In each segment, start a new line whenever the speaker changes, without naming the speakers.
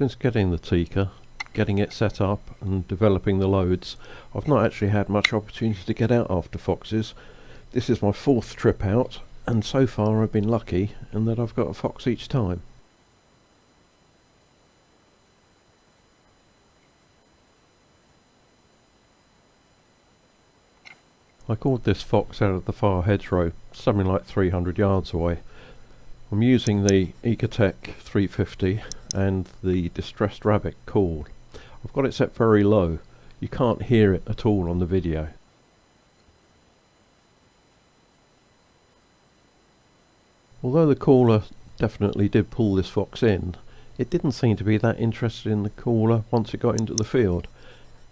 Since getting the Tikka, getting it set up and developing the loads, I've not actually had much opportunity to get out after foxes. This is my 4th trip out, and so far I've been lucky in that I've got a fox each time. I caught this fox out of the far hedgerow, something like 300 yards away. I'm using the Icotech 350 and the distressed rabbit call. I've got it set very low. You can't hear it at all on the video. Although the caller definitely did pull this fox in, it didn't seem to be that interested in the caller once it got into the field.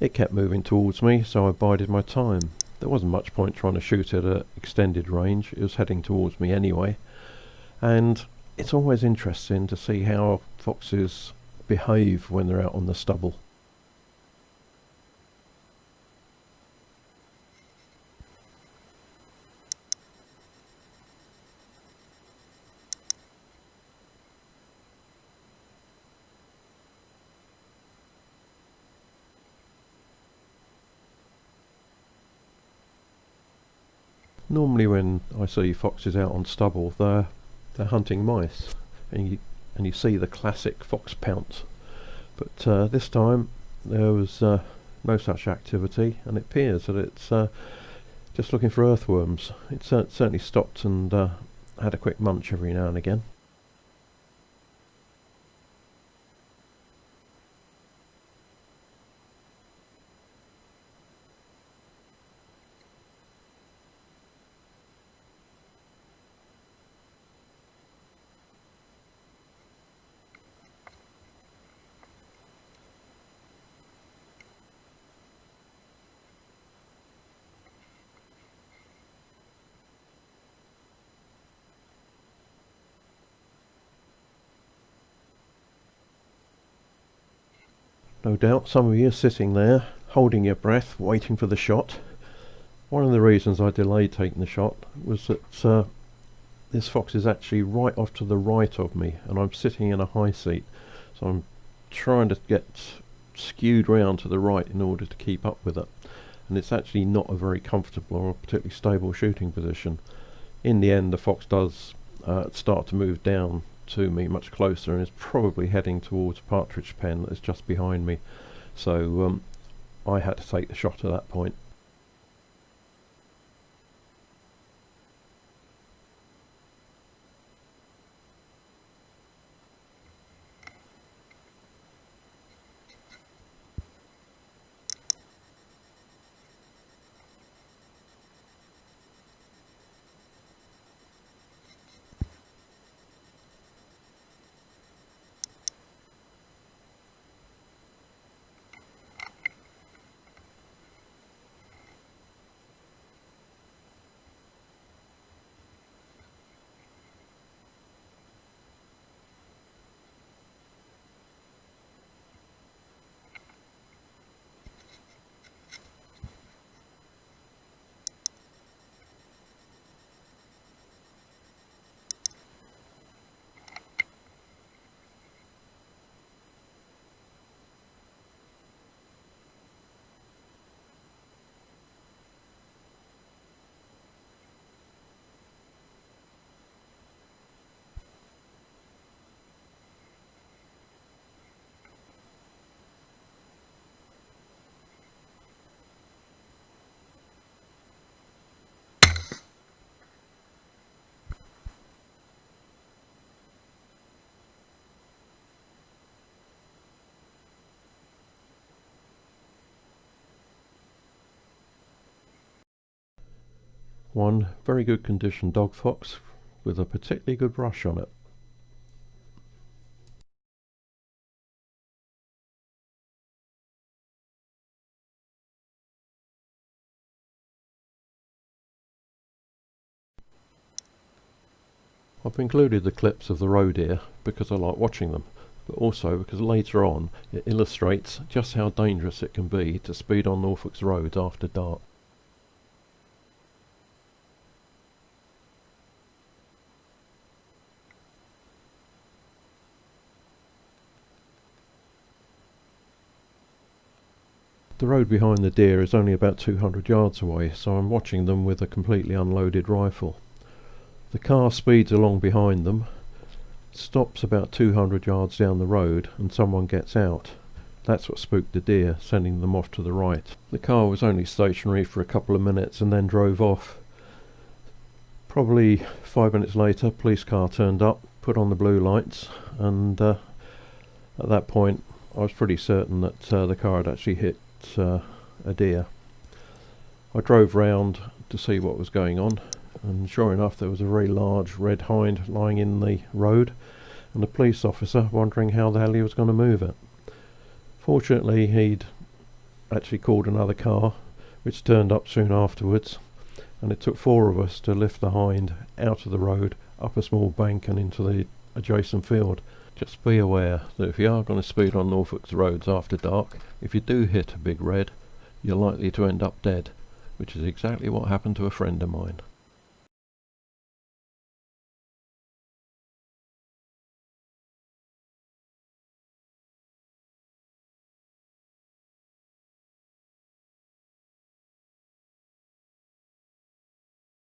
It kept moving towards me, so I bided my time. There wasn't much point trying to shoot at an extended range. It was heading towards me anyway. And it's always interesting to see how foxes behave when they're out on the stubble. Normally when I see foxes out on stubble, they're hunting mice, and you see the classic fox pounce. But this time there was no such activity, and it appears that it's just looking for earthworms. It certainly stopped and had a quick munch every now and again. No doubt some of you are sitting there, holding your breath, waiting for the shot. One of the reasons I delayed taking the shot was that this fox is actually right off to the right of me, and I'm sitting in a high seat, so I'm trying to get skewed round to the right in order to keep up with it. And it's actually not a very comfortable or particularly stable shooting position. In the end, the fox does start to move down to me much closer and is probably heading towards a partridge pen that is just behind me, so I had to take the shot at that point. One very good condition dog fox with a particularly good brush on it. I've included the clips of the Roe Deer because I like watching them, but also because later on it illustrates just how dangerous it can be to speed on Norfolk's roads after dark. The road behind the deer is only about 200 yards away, so I'm watching them with a completely unloaded rifle. The car speeds along behind them, stops about 200 yards down the road, and someone gets out. That's what spooked the deer, sending them off to the right. The car was only stationary for a couple of minutes and then drove off. Probably 5 minutes later, police car turned up, put on the blue lights, and at that point I was pretty certain that the car had actually hit a deer. I drove round to see what was going on, and sure enough there was a very large red hind lying in the road, and a police officer wondering how the hell he was going to move it. Fortunately, he'd actually called another car, which turned up soon afterwards, and it took 4 of us to lift the hind out of the road, up a small bank and into the adjacent field. Just be aware that if you are going to speed on Norfolk's roads after dark, if you do hit a big red, you're likely to end up dead, which is exactly what happened to a friend of mine.